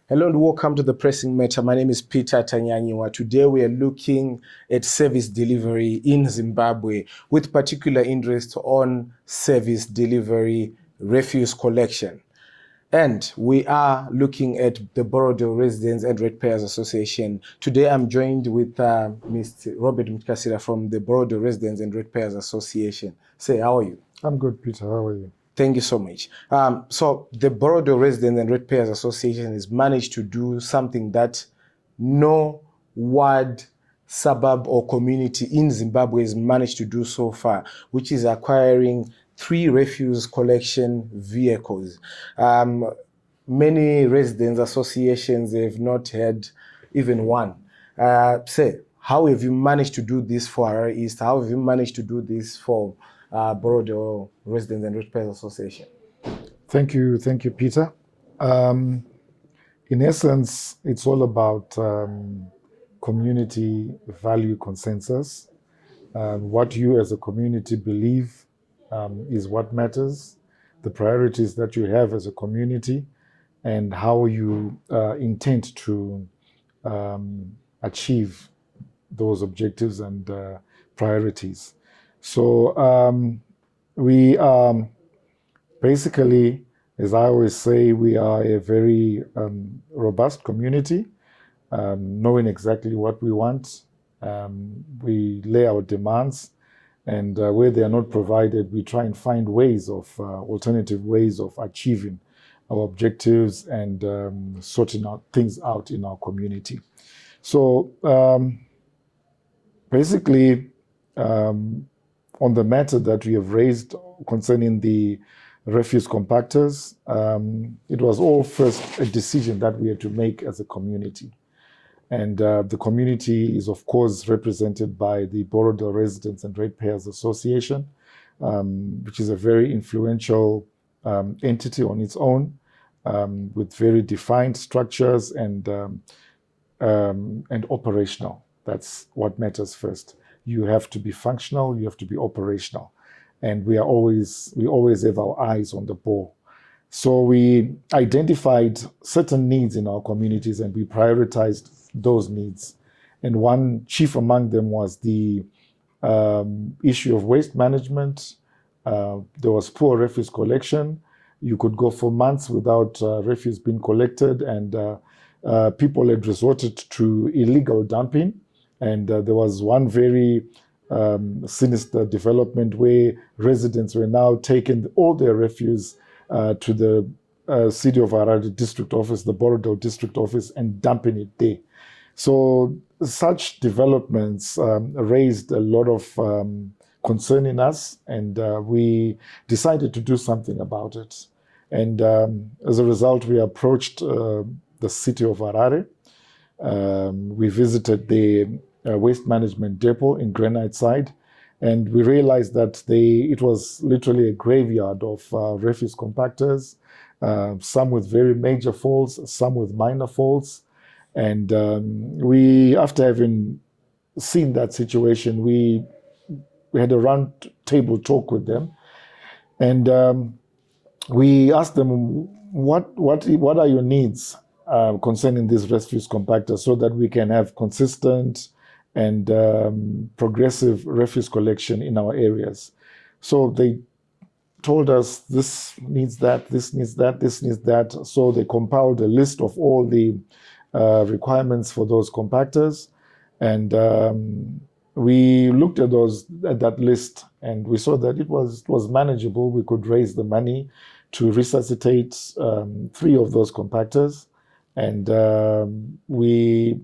Hello and welcome to the Pressing Matter. My name is Peter Tanyanyiwa. Today we are looking at service delivery in Zimbabwe with particular interest on service delivery refuse collection. And we are looking at the Borrowdale Residents and Ratepayers Association. Today I'm joined with Mr. Robert Mtkasira from the Borrowdale Residents and Ratepayers Association. Say, how are you? I'm good, Peter. How are you? Thank you so much. So the Borrowdale Residents and Ratepayers Association has managed to do something that no ward, suburb or community in Zimbabwe has managed to do so far, which is acquiring 3 refuse collection vehicles. Many residents associations have not had even one. Say, how have you managed to do this for Harare East? How have you managed to do this for Borrowdale Residents and Ratepayers Association? Thank you, Peter. In essence, it's all about community value consensus. What you as a community believe is what matters, the priorities that you have as a community, and how you intend to achieve those objectives and priorities. So we basically, as I always say, we are a very robust community, knowing exactly what we want. We lay our demands, and where they are not provided, we try and find ways of alternative ways of achieving our objectives and sorting out things out in our community. So basically, on the matter that we have raised concerning the refuse compactors, it was all first a decision that we had to make as a community. And the community is, of course, represented by the Borrowdale Residents and Ratepayers Association, which is a very influential entity on its own, with very defined structures and operational. That's what matters first. You have to be functional, you have to be operational. And we always have our eyes on the ball. So we identified certain needs in our communities and we prioritized those needs. And one chief among them was the issue of waste management. There was poor refuse collection. You could go for months without refuse being collected, and people had resorted to illegal dumping. And there was one very sinister development where residents were now taking all their refuse to the City of Harare district office, the Borrowdale district office, and dumping it there. So such developments raised a lot of concern in us, and we decided to do something about it. And as a result, we approached the City of Harare. We visited the waste management depot in Granite Side, and we realized that it was literally a graveyard of refuse compactors, some with very major faults, some with minor faults. And we, after having seen that situation, we had a round table talk with them, and we asked them, what are your needs concerning these refuse compactors, so that we can have consistent and progressive refuse collection in our areas. So they told us this needs that, this needs that, this needs that. So they compiled a list of all the requirements for those compactors. And we looked at that list, and we saw that it was manageable. We could raise the money to resuscitate 3 of those compactors. And we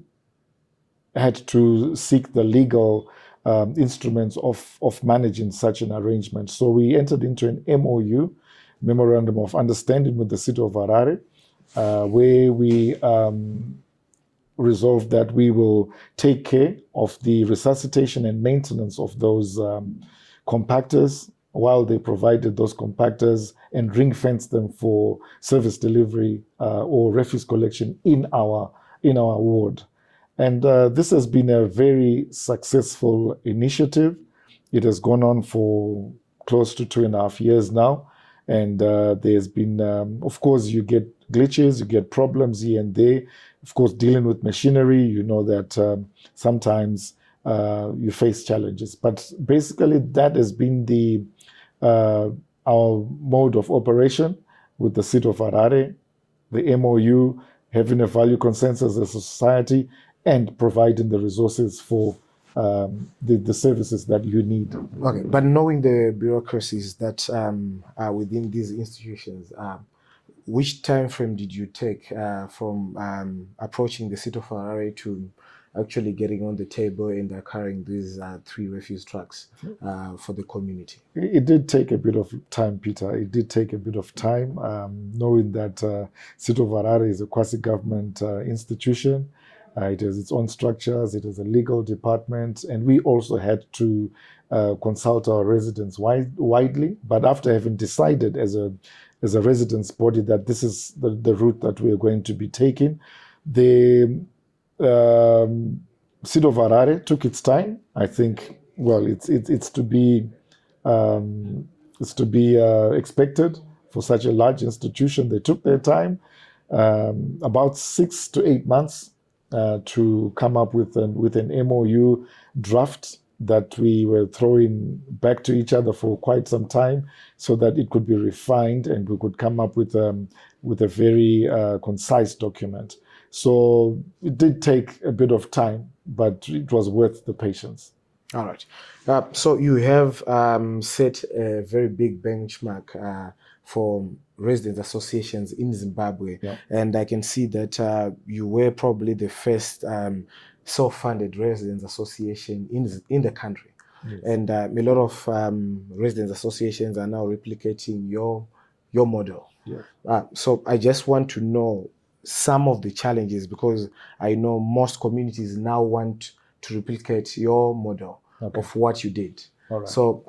had to seek the legal instruments of managing such an arrangement. So we entered into an MOU, Memorandum of Understanding, with the City of Harare, where we resolved that we will take care of the resuscitation and maintenance of those compactors while they provided those compactors, and ring-fence them for service delivery or refuse collection in our ward. And this has been a very successful initiative. It has gone on for close to 2.5 years now. And there's been, of course, you get glitches, you get problems here and there. Of course, dealing with machinery, you know that sometimes you face challenges. But basically, that has been our mode of operation with the city of Harare, the MOU, having a value consensus as a society, and providing the resources for the services that you need. Okay, but knowing the bureaucracies that are within these institutions, which time frame did you take from approaching the city of Harare to actually getting on the table and carrying these 3 refuse trucks for the community? It did take a bit of time, Peter. It did take a bit of time, knowing that City of Harare is a quasi-government institution. It has its own structures, it has a legal department, and we also had to consult our residents widely. But after having decided as a residents body that this is the route that we are going to be taking, the City of Harare took its time. I think, well, it's to be expected for such a large institution. They took their time, about 6 to 8 months, to come up with an MOU draft that we were throwing back to each other for quite some time, so that it could be refined and we could come up with a very concise document. So it did take a bit of time, but it was worth the patience. All right. So you have set a very big benchmark for residents associations in Zimbabwe. Yeah. And I can see that you were probably the first self-funded residents association in the country. Yes. And a lot of residents associations are now replicating your model. Yeah. So I just want to know some of the challenges, because I know most communities now want to replicate your model of what you did. All right. So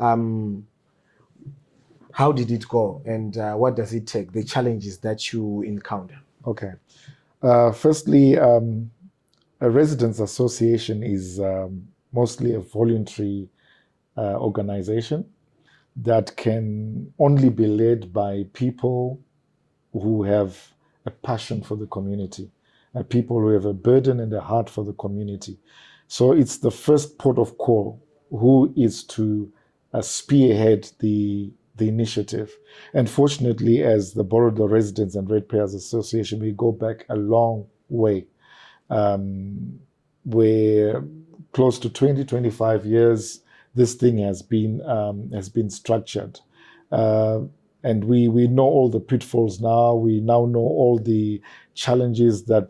how did it go, and what does it take, the challenges that you encounter? Okay. Firstly, a residents association is mostly a voluntary organization that can only be led by people who have a passion for the community, people who have a burden and a heart for the community. So it's the first port of call who is to spearhead the initiative. And fortunately, as the Borrowdale Residents and Ratepayers Association, we go back a long way. We're close to 25 years. This thing has been structured. And we know all the pitfalls now. We now know all the challenges that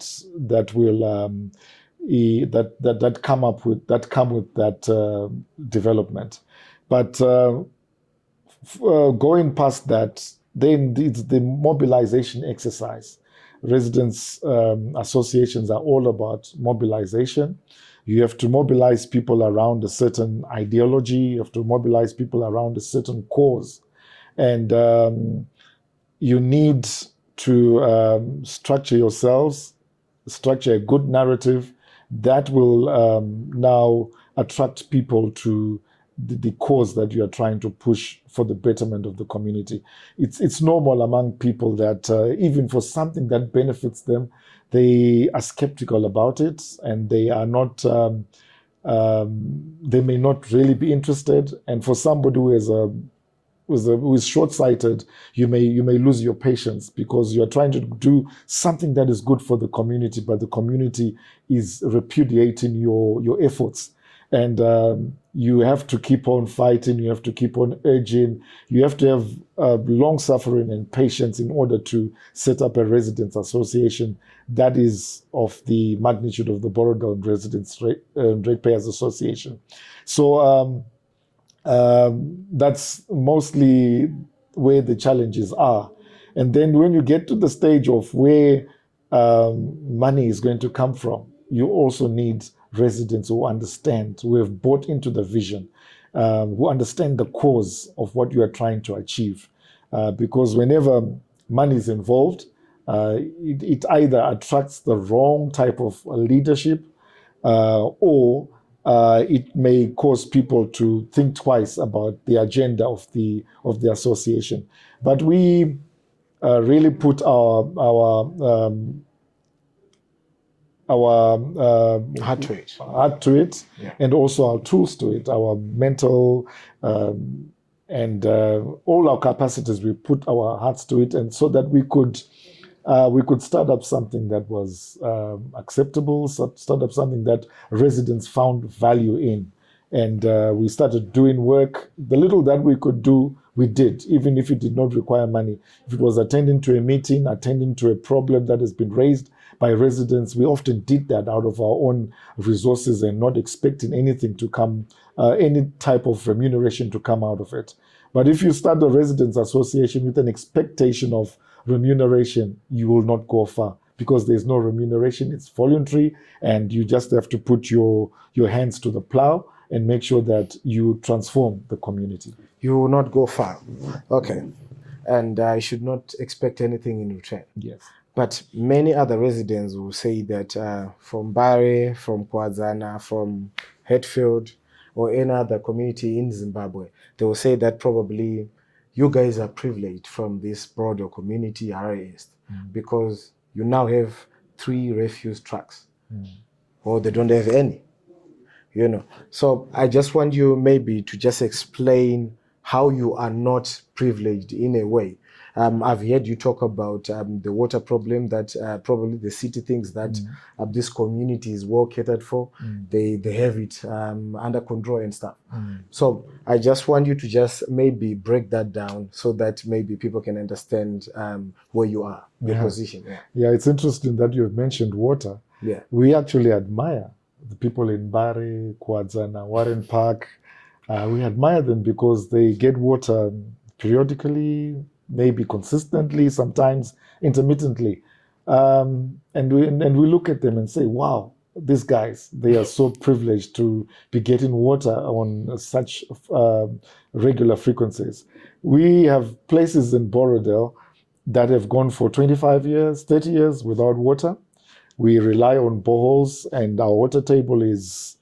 come with that development. But going past that, then it's the mobilization exercise. Residents associations are all about mobilization. You have to mobilize people around a certain ideology. You have to mobilize people around a certain cause. And you need to structure yourselves, structure a good narrative that will now attract people to the cause that you are trying to push for the betterment of the community. It's normal among people that even for something that benefits them, they are skeptical about it, and they are not. They may not really be interested. And for somebody who is short-sighted, you may lose your patience, because you are trying to do something that is good for the community, but the community is repudiating your efforts. And you have to keep on fighting, you have to keep on urging, you have to have long suffering and patience in order to set up a residents association that is of the magnitude of the Borrowdale Residents Ratepayers Association. So that's mostly where the challenges are. And then when you get to the stage of where money is going to come from, you also need residents who understand, who have bought into the vision, who understand the cause of what you are trying to achieve. Because whenever money is involved, it either attracts the wrong type of leadership, or it may cause people to think twice about the agenda of the association. But we really put our Heart to it. heart to it, Yeah. and also our tools to it, our mental and all our capacities. We put our hearts to it, and so that we could start up something that was acceptable, start up something that residents found value in. And we started doing work. The little that we could do, we did, even if it did not require money. If it was attending to a meeting, attending to a problem that has been raised by residents, we often did that out of our own resources and not expecting anything to come, any type of remuneration to come out of it. But if you start a residents association with an expectation of remuneration, you will not go far, because there's no remuneration. It's voluntary, and you just have to put your hands to the plow and make sure that you transform the community. You will not go far. Okay. And I should not expect anything in return. Yes. But many other residents will say that from Bari, from Kwazana, from Hatfield, or any other community in Zimbabwe, they will say that probably you guys are privileged from this broader community, Harare East, because you now have 3 refuse trucks, or they don't have any. You know, so I just want you maybe to just explain how you are not privileged in a way. I've heard you talk about the water problem that probably the city thinks that this community is well catered for. They have it under control and stuff. So I just want you to just maybe break that down so that maybe people can understand where you are, your position. Yeah, it's interesting that you have mentioned water. Yeah. We actually admire the people in Bari, Kwadzana, Warren Park. We admire them because they get water periodically, maybe consistently, sometimes intermittently. And we look at them and say, wow, these guys, they are so privileged to be getting water on such regular frequencies. We have places in Borrowdale that have gone for 25 years, 30 years without water. We rely on boreholes, and our water table is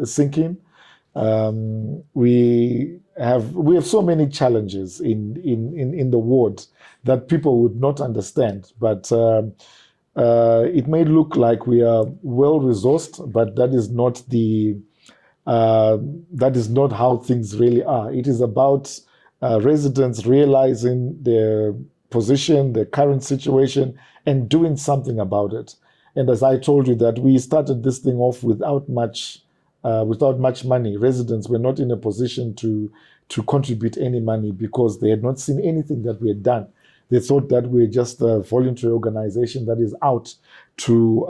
sinking. We have so many challenges in the ward that people would not understand. But it may look like we are well resourced, but that is not how things really are. It is about residents realizing their position, their current situation, and doing something about it. And as I told you, that we started this thing off without much money. Residents were not in a position to contribute any money because they had not seen anything that we had done. They thought that we were just a voluntary organization that is out to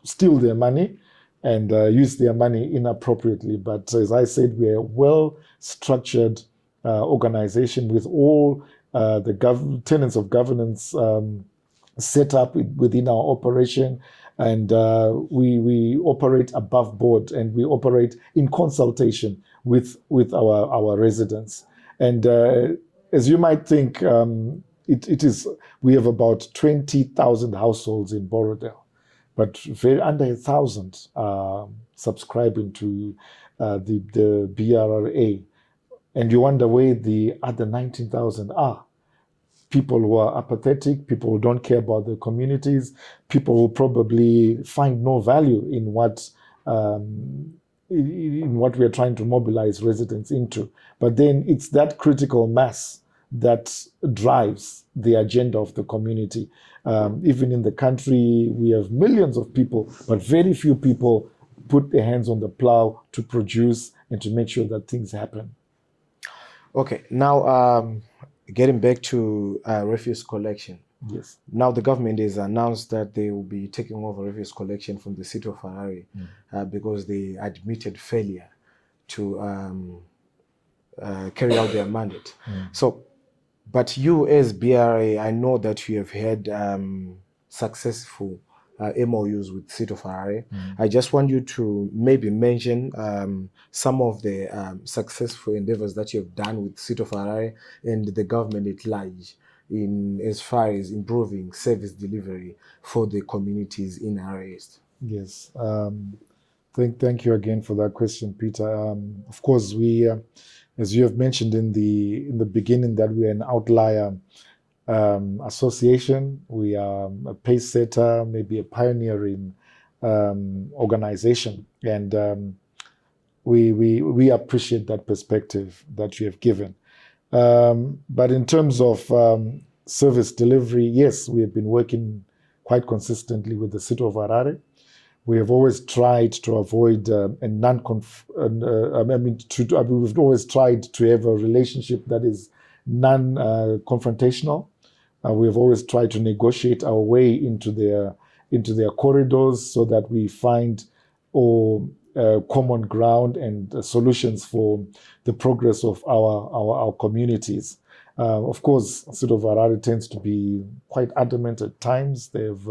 steal their money and use their money inappropriately. But as I said, we're a well-structured organization with all the tenets of governance set up within our operation. And we operate above board, and we operate in consultation with our residents. And as you might think, we have about 20,000 households in Borrowdale, but under 1,000 are subscribing to the BRRA. And you wonder where the other 19,000 are. People who are apathetic, people who don't care about their communities, people who probably find no value in what we are trying to mobilize residents into. But then it's that critical mass that drives the agenda of the community. Even in the country, we have millions of people, but very few people put their hands on the plow to produce and to make sure that things happen. Okay, now getting back to refuse collection. Yes. Now the government has announced that they will be taking over refuse collection from the city of Harare because they admitted failure to carry out their mandate. So, but you as BRA, I know that you have had successful MOUs with the city of Harare. I just want you to maybe mention some of the successful endeavors that you have done with the city of Harare and the government at large in as far as improving service delivery for the communities in Harare East. Yes. Thank you again for that question, Peter. Of course, we, as you have mentioned in the beginning, that we are an outlier association. We are a pace setter, maybe a pioneering organization, and we appreciate that perspective that you have given. But in terms of service delivery, yes, we have been working quite consistently with the city of Harare. We have always tried to avoid we've always tried to have a relationship that is non-confrontational. We have always tried to negotiate our way into their corridors so that we find common ground and solutions for the progress of our communities. Of course, City of Harare tends to be quite adamant at times. They have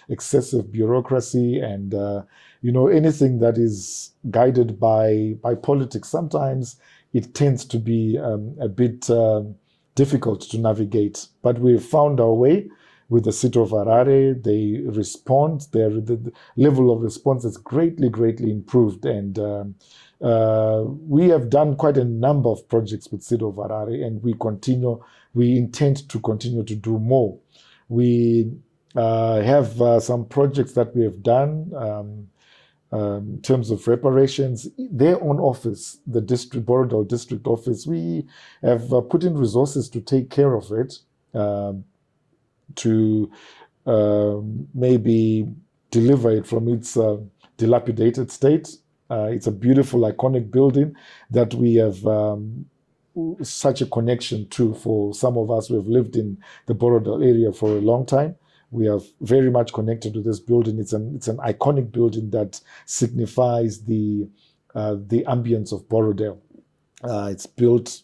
excessive bureaucracy, and anything that is guided by politics, sometimes it tends to be a bit difficult to navigate. But we've found our way with the city of Harare. They respond. The level of response is greatly improved, and we have done quite a number of projects with city of Harare, and we intend to continue to do more. We have some projects that we have done in terms of reparations. Their own office, the Borrowdale district office, we have put in resources to take care of it, to maybe deliver it from its dilapidated state. It's a beautiful, iconic building that we have such a connection to. For some of us who have lived in the Borrowdale area for a long time, we are very much connected to this building. It's an iconic building that signifies the ambience of Borrowdale. It's built,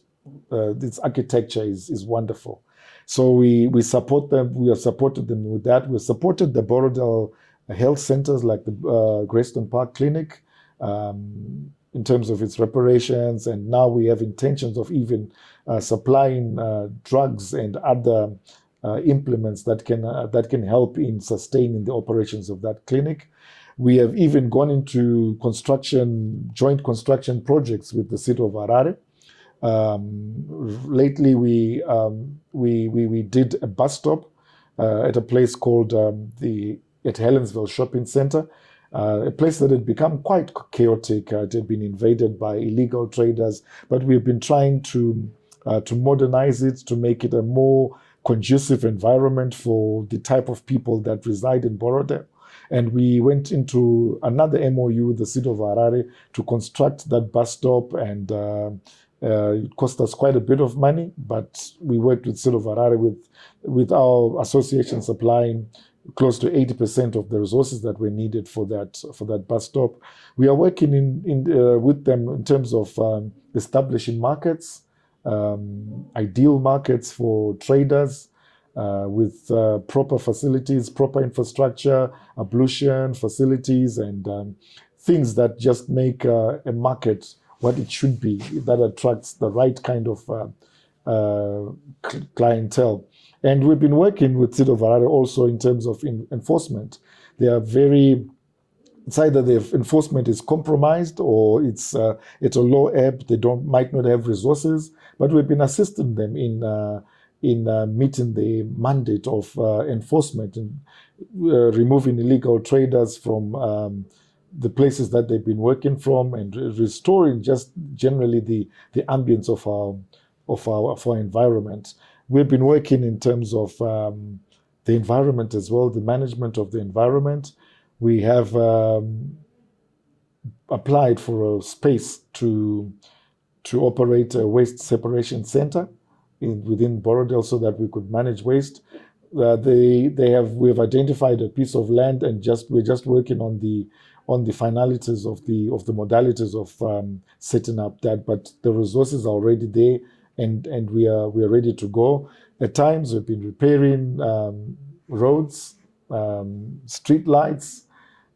its architecture is wonderful. So we support them. We have supported them with that. We've supported the Borrowdale health centers like the Greystone Park Clinic in terms of its reparations. And now we have intentions of even supplying drugs and other implements that can help in sustaining the operations of that clinic. We have even gone into joint construction projects with the city of Harare. Lately, we did a bus stop at a place called at Helensville Shopping Center, a place that had become quite chaotic. It had been invaded by illegal traders, but we've been trying to modernize it, to make it a more conducive environment for the type of people that reside in Borrowdale. And we went into another MOU with the city of Harare to construct that bus stop, and it cost us quite a bit of money, but we worked with city of Harare with our association supplying close to 80% of the resources that were needed for that bus stop. We are working with them in terms of establishing markets, ideal markets for traders, with proper facilities, proper infrastructure, ablution facilities, and things that just make a market what it should be, that attracts the right kind of clientele. And we've been working with City of Harare also in terms of enforcement. They are it's either the enforcement is compromised or it's at a low ebb. They might not have resources, but we've been assisting them in meeting the mandate of enforcement and removing illegal traders from the places that they've been working from, and restoring just generally the ambience of our environment. We've been working in terms of the environment as well, the management of the environment. We have applied for a space to operate a waste separation center within Borrowdale so that we could manage waste. We have identified a piece of land, and we're just working on the finalities of the modalities of setting up that. But the resources are already there, and we are ready to go. At times we've been repairing roads, street lights,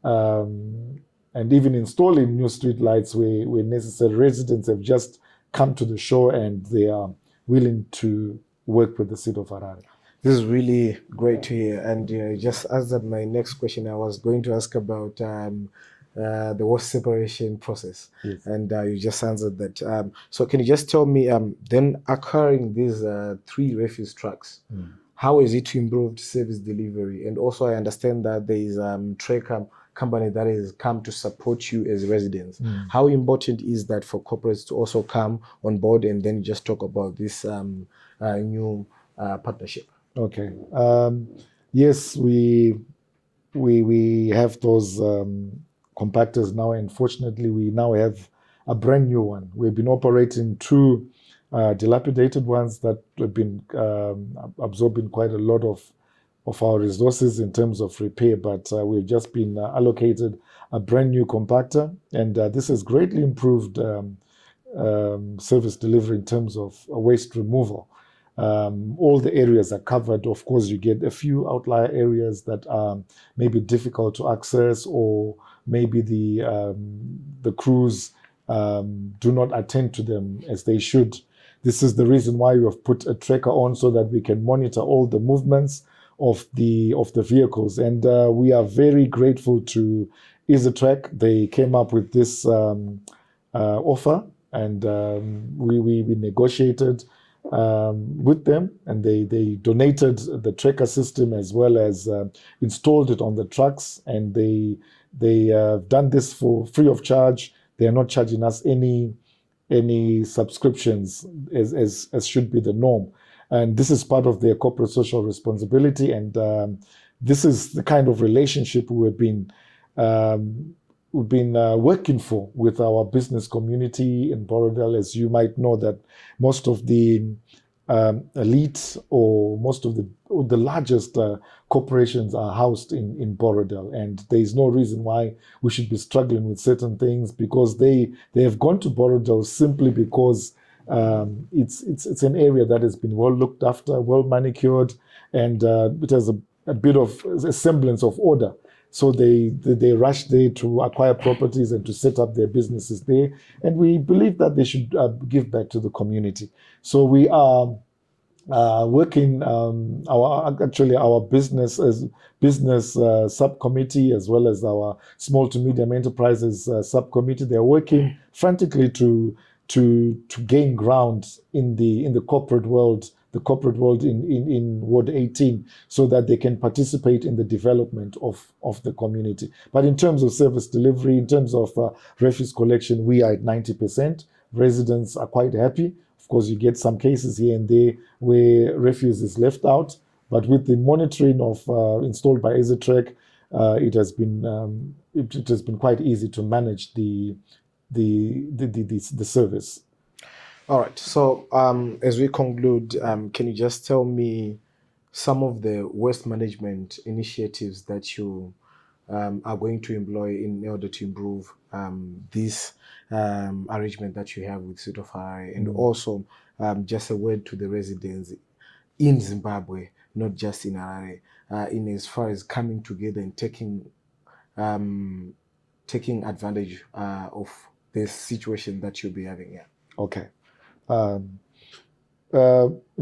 and even installing new street lights where necessary. Residents have just come to the shore, and they are willing to work with the city of Harare. This is really great to hear, and just answered my next question. I was going to ask about the waste separation process. Yes. And you just answered that. So can you just tell me, then acquiring these 3 refuse trucks, how is it improved service delivery? And also I understand that there is tracker company that has come to support you as residents. How important is that for corporates to also come on board and then just talk about this new partnership? Okay. Yes, we have those compactors now, and fortunately we now have a brand new one. We've been operating 2 dilapidated ones that have been absorbing quite a lot of our resources in terms of repair, but we've just been allocated a brand new compactor, and this has greatly improved service delivery in terms of waste removal. All the areas are covered. Of course, you get a few outlier areas that are maybe difficult to access, or maybe the crews do not attend to them as they should. This is the reason why we have put a tracker on, so that we can monitor all the movements of the vehicles. And we are very grateful to EasyTrack. They came up with this offer, and we negotiated with them, and they donated the tracker system as well as installed it on the trucks, and they done this for free of charge. They are not charging us any subscriptions as should be the norm, and this is part of their corporate social responsibility. And this is the kind of relationship we've been working for with our business community in Borrowdale. As you might know, that most of the elite, or most of the largest corporations are housed in Borrowdale, and there is no reason why we should be struggling with certain things, because they have gone to Borrowdale simply because it's an area that has been well looked after, well manicured, and it has a bit of a semblance of order. So they rush there to acquire properties and to set up their businesses there. And we believe that they should give back to the community. So we are working our business subcommittee, as well as our small to medium enterprises subcommittee. They're working frantically to gain ground in the corporate world. The corporate world in Ward 18, so that they can participate in the development of the community. But in terms of service delivery, in terms of refuse collection, we are at 90%. Residents are quite happy. Of course, you get some cases here and there where refuse is left out, but with the monitoring of installed by EasyTrack, it has been quite easy to manage the service. All right. So as we conclude, can you just tell me some of the waste management initiatives that you are going to employ in order to improve this arrangement that you have with City of Harare, and also just a word to the residents in Zimbabwe, not just in Harare, in as far as coming together and taking advantage of this situation that you'll be having here? Okay. In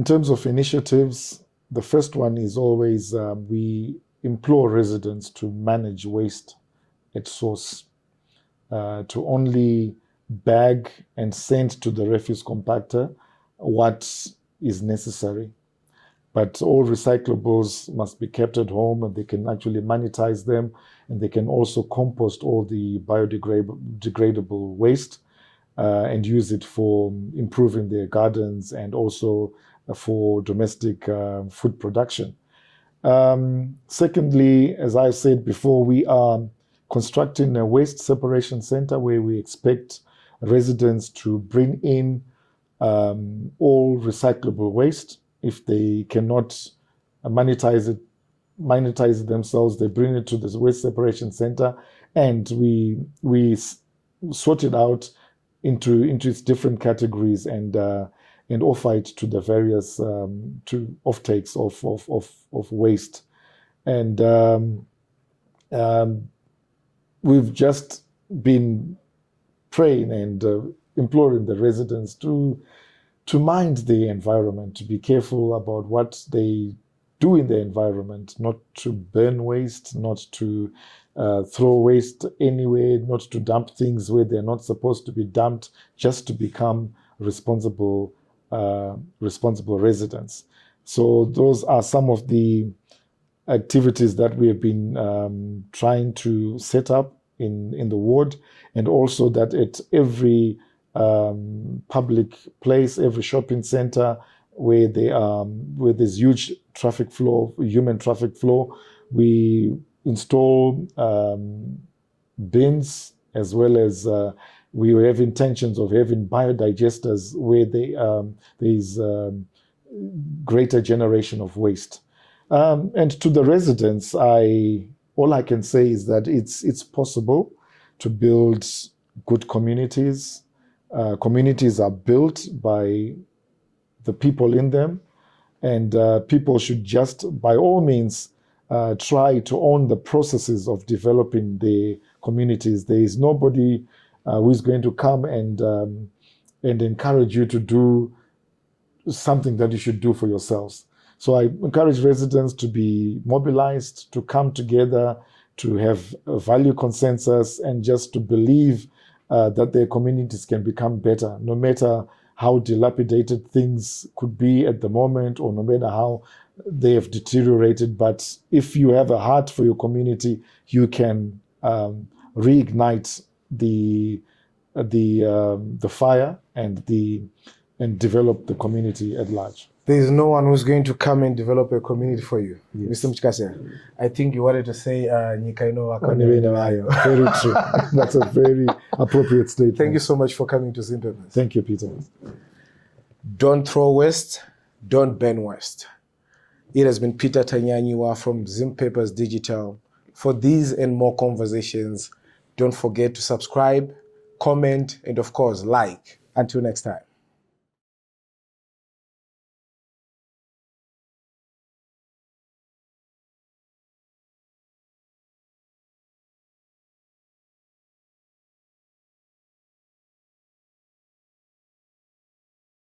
terms of initiatives, the first one is always we implore residents to manage waste at source, to only bag and send to the refuse compactor what is necessary. But all recyclables must be kept at home, and they can actually monetize them, and they can also compost all the biodegradable waste and use it for improving their gardens and also for domestic food production. Secondly, as I said before, we are constructing a waste separation center where we expect residents to bring in all recyclable waste. If they cannot monetize it themselves, they bring it to the waste separation center, and we sort it out into its different categories and offer it to the various to offtakes of waste. And we've just been praying and imploring the residents to mind the environment, to be careful about what they do in the environment, not to burn waste, not to throw waste anywhere, not to dump things where they're not supposed to be dumped, just to become responsible residents. So those are some of the activities that we have been trying to set up in the ward, and also that at every public place, every shopping center where there's huge traffic flow, human traffic flow, we install bins, as well as we have intentions of having biodigesters where there's greater generation of waste. And to the residents, all I can say is that it's possible to build good communities. Communities are built by the people in them, and people should just, by all means, try to own the processes of developing the communities. There is nobody who is going to come and encourage you to do something that you should do for yourselves. So I encourage residents to be mobilized, to come together, to have a value consensus, and just to believe that their communities can become better, no matter how dilapidated things could be at the moment, or no matter how they have deteriorated. But if you have a heart for your community, you can reignite the fire and develop the community at large. There is no one who's going to come and develop a community for you. Yes. Mr. Mchikase, I think you wanted to say, Nyika ino Very true. That's a very appropriate statement. Thank you so much for coming to Zim Papers. Thank you, Peter. Don't throw waste, don't burn waste. It has been Peter Tanyanyiwa from Zim Papers Digital. For these and more conversations, don't forget to subscribe, comment, and of course, like. Until next time.